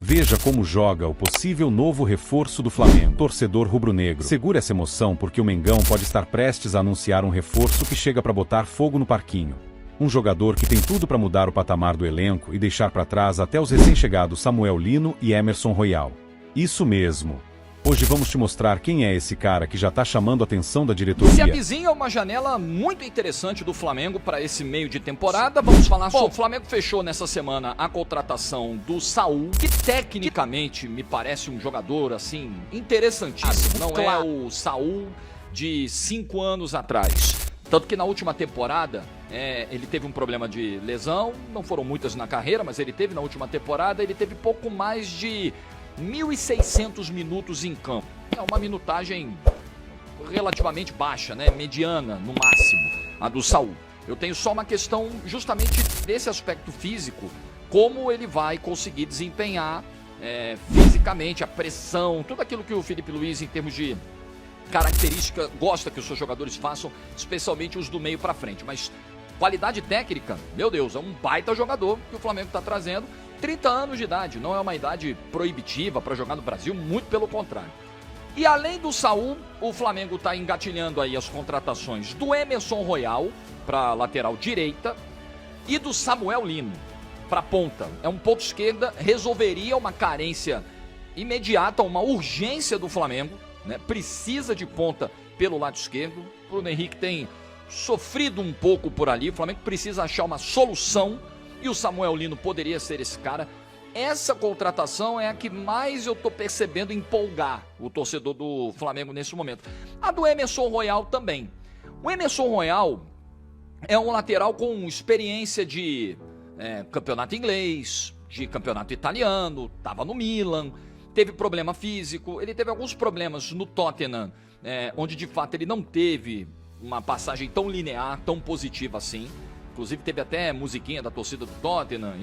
Veja como joga o possível novo reforço do Flamengo. Torcedor rubro-negro, segura essa emoção porque o Mengão pode estar prestes a anunciar um reforço que chega para botar fogo no parquinho. Um jogador que tem tudo para mudar o patamar do elenco e deixar para trás até os recém-chegados Samuel Lino e Emerson Royal. Isso mesmo. Hoje vamos te mostrar quem é esse cara que já tá chamando a atenção da diretoria. Se avizinha uma janela muito interessante do Flamengo para esse meio de temporada. Vamos falar sobre... O Flamengo fechou nessa semana a contratação do Saul, que tecnicamente me parece um jogador, assim, interessantíssimo. Não é o Saul de 5 anos atrás. Tanto que na última temporada, ele teve um problema de lesão, não foram muitas na carreira, mas ele teve na última temporada, ele teve pouco mais de 1.600 minutos em campo. É uma minutagem relativamente baixa, né? Mediana, no máximo, a do Saul. Eu tenho só uma questão justamente desse aspecto físico, como ele vai conseguir desempenhar fisicamente, a pressão, tudo aquilo que o Felipe Luiz, em termos de característica, gosta que os seus jogadores façam, especialmente os do meio para frente. Mas qualidade técnica, meu Deus, é um baita jogador que o Flamengo está trazendo. 30 anos de idade, não é uma idade proibitiva para jogar no Brasil, muito pelo contrário. E além do Saul, o Flamengo está engatilhando aí as contratações do Emerson Royal para lateral direita e do Samuel Lino para ponta. É um ponto esquerda, resolveria uma carência imediata, uma urgência do Flamengo, né? Precisa de ponta pelo lado esquerdo. O Bruno Henrique tem sofrido um pouco por ali, o Flamengo precisa achar uma solução. E o Samuel Lino poderia ser esse cara. Essa contratação é a que mais eu tô percebendo empolgar o torcedor do Flamengo nesse momento. A do Emerson Royal também. O Emerson Royal é um lateral com experiência de campeonato inglês, de campeonato italiano, estava no Milan, teve problema físico, ele teve alguns problemas no Tottenham, onde de fato ele não teve uma passagem tão linear, tão positiva assim. Inclusive teve até musiquinha da torcida do Tottenham,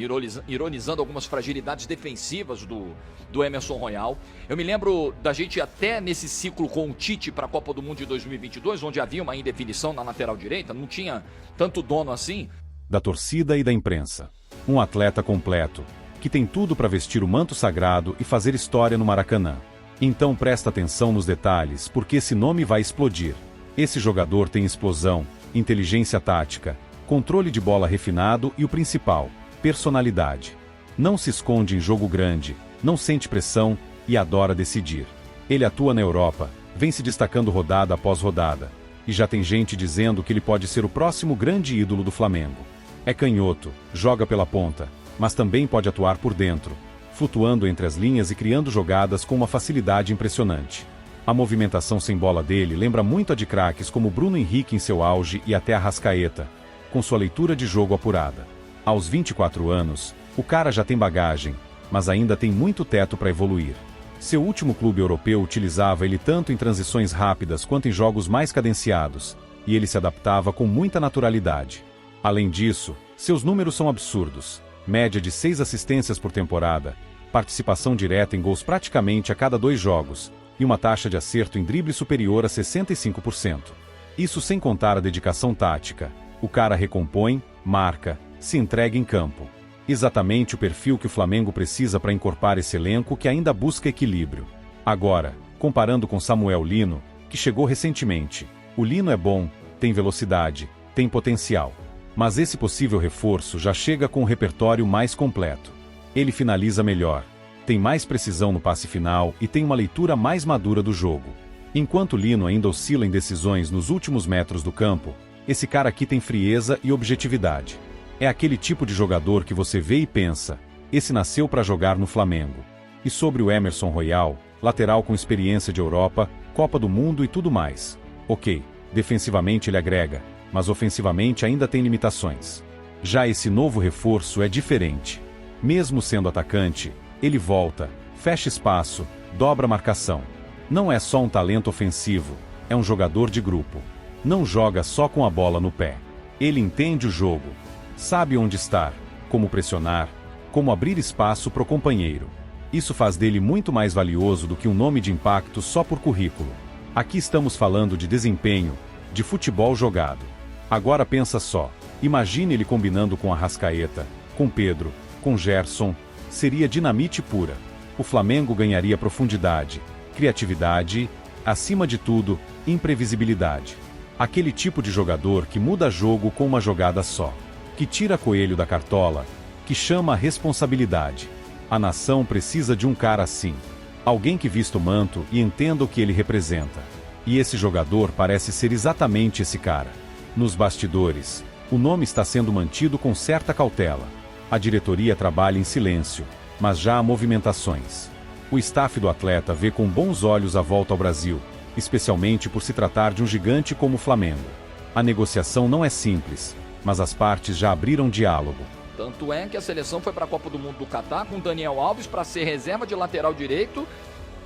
ironizando algumas fragilidades defensivas do Emerson Royal. Eu me lembro da gente até nesse ciclo com o Tite para a Copa do Mundo de 2022, onde havia uma indefinição na lateral direita, não tinha tanto dono assim. Da torcida e da imprensa. Um atleta completo, que tem tudo para vestir o manto sagrado e fazer história no Maracanã. Então presta atenção nos detalhes, porque esse nome vai explodir. Esse jogador tem explosão, inteligência tática, controle de bola refinado e o principal, personalidade. Não se esconde em jogo grande, não sente pressão e adora decidir. Ele atua na Europa, vem se destacando rodada após rodada. E já tem gente dizendo que ele pode ser o próximo grande ídolo do Flamengo. É canhoto, joga pela ponta, mas também pode atuar por dentro, flutuando entre as linhas e criando jogadas com uma facilidade impressionante. A movimentação sem bola dele lembra muito a de craques como Bruno Henrique em seu auge e até Arrascaeta, com sua leitura de jogo apurada. Aos 24 anos, o cara já tem bagagem, mas ainda tem muito teto para evoluir. Seu último clube europeu utilizava ele tanto em transições rápidas quanto em jogos mais cadenciados, e ele se adaptava com muita naturalidade. Além disso, seus números são absurdos. Média de 6 assistências por temporada, participação direta em gols praticamente a cada 2 jogos, e uma taxa de acerto em drible superior a 65%. Isso sem contar a dedicação tática. O cara recompõe, marca, se entrega em campo. Exatamente o perfil que o Flamengo precisa para encorpar esse elenco que ainda busca equilíbrio. Agora, comparando com Samuel Lino, que chegou recentemente, o Lino é bom, tem velocidade, tem potencial. Mas esse possível reforço já chega com um repertório mais completo. Ele finaliza melhor, tem mais precisão no passe final e tem uma leitura mais madura do jogo. Enquanto Lino ainda oscila em decisões nos últimos metros do campo, esse cara aqui tem frieza e objetividade. É aquele tipo de jogador que você vê e pensa, esse nasceu para jogar no Flamengo. E sobre o Emerson Royal, lateral com experiência de Europa, Copa do Mundo e tudo mais. Ok, defensivamente ele agrega, mas ofensivamente ainda tem limitações. Já esse novo reforço é diferente. Mesmo sendo atacante, ele volta, fecha espaço, dobra a marcação. Não é só um talento ofensivo, é um jogador de grupo. Não joga só com a bola no pé. Ele entende o jogo, sabe onde estar, como pressionar, como abrir espaço para o companheiro. Isso faz dele muito mais valioso do que um nome de impacto só por currículo. Aqui estamos falando de desempenho, de futebol jogado. Agora pensa só, imagine ele combinando com Arrascaeta, com Pedro, com Gerson, seria dinamite pura. O Flamengo ganharia profundidade, criatividade e, acima de tudo, imprevisibilidade. Aquele tipo de jogador que muda jogo com uma jogada só, que tira coelho da cartola, que chama a responsabilidade. A nação precisa de um cara assim. Alguém que vista o manto e entenda o que ele representa. E esse jogador parece ser exatamente esse cara. Nos bastidores, o nome está sendo mantido com certa cautela. A diretoria trabalha em silêncio, mas já há movimentações. O staff do atleta vê com bons olhos a volta ao Brasil, especialmente por se tratar de um gigante como o Flamengo. A negociação não é simples, mas as partes já abriram diálogo. Tanto é que a seleção foi para a Copa do Mundo do Catar com Daniel Alves para ser reserva de lateral direito,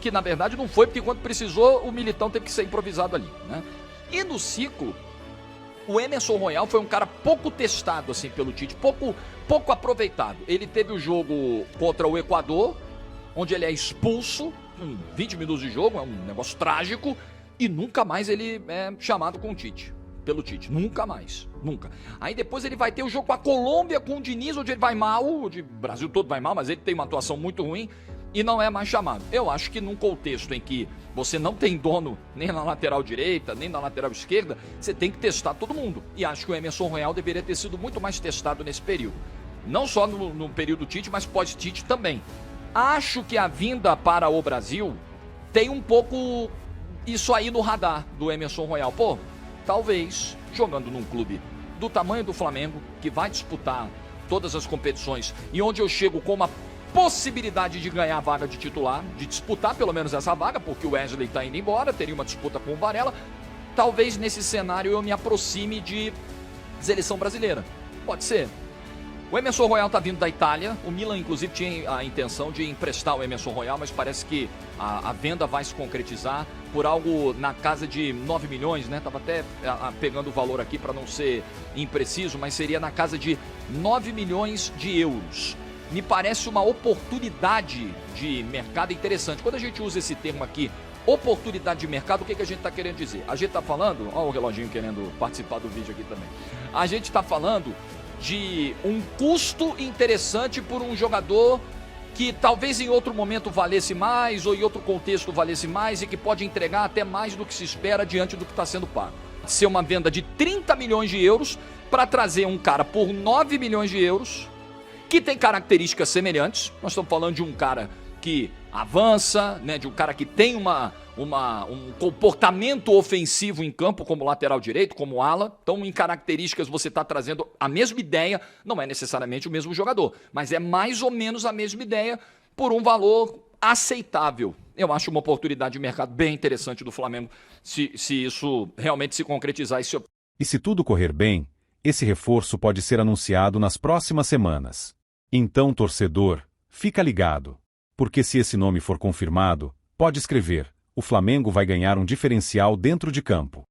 que na verdade não foi, porque quando precisou o Militão teve que ser improvisado ali, né? E no ciclo, o Emerson Royal foi um cara pouco testado assim pelo Tite, pouco aproveitado. Ele teve o jogo contra o Equador, onde ele é expulso, 20 minutos de jogo, é um negócio trágico, e nunca mais ele é chamado com o Tite. Pelo Tite, nunca mais, nunca. Aí depois ele vai ter o jogo com a Colômbia, com o Diniz, onde ele vai mal, o Brasil todo vai mal, mas ele tem uma atuação muito ruim e não é mais chamado. Eu acho que num contexto em que você não tem dono nem na lateral direita, nem na lateral esquerda, você tem que testar todo mundo. E acho que o Emerson Royal deveria ter sido muito mais testado nesse período. Não só no período Tite, mas pós-Tite também. Acho que a vinda para o Brasil tem um pouco isso aí no radar do Emerson Royal. Pô, talvez, jogando num clube do tamanho do Flamengo, que vai disputar todas as competições e onde eu chego com uma possibilidade de ganhar a vaga de titular, de disputar pelo menos essa vaga, porque o Wesley está indo embora, teria uma disputa com o Varela, talvez nesse cenário eu me aproxime de seleção brasileira. Pode ser. O Emerson Royal está vindo da Itália, o Milan inclusive tinha a intenção de emprestar o Emerson Royal, mas parece que a venda vai se concretizar por algo na casa de 9 milhões, né? Tava até pegando o valor aqui para não ser impreciso, mas seria na casa de 9 milhões de euros. Me parece uma oportunidade de mercado interessante. Quando a gente usa esse termo aqui, oportunidade de mercado, o que a gente está querendo dizer? A gente está falando, ó o reloginho querendo participar do vídeo aqui também. A gente está falando de um custo interessante por um jogador que talvez em outro momento valesse mais ou em outro contexto valesse mais e que pode entregar até mais do que se espera diante do que está sendo pago. Ser uma venda de 30 milhões de euros para trazer um cara por 9 milhões de euros que tem características semelhantes. Nós estamos falando de um cara que avança, né, de um cara que tem um comportamento ofensivo em campo como lateral direito, como ala. Então, em características, você está trazendo a mesma ideia, não é necessariamente o mesmo jogador, mas é mais ou menos a mesma ideia por um valor aceitável. Eu acho uma oportunidade de mercado bem interessante do Flamengo, se isso realmente se concretizar. E se tudo correr bem, esse reforço pode ser anunciado nas próximas semanas. Então, torcedor, fica ligado. Porque se esse nome for confirmado, pode escrever: o Flamengo vai ganhar um diferencial dentro de campo.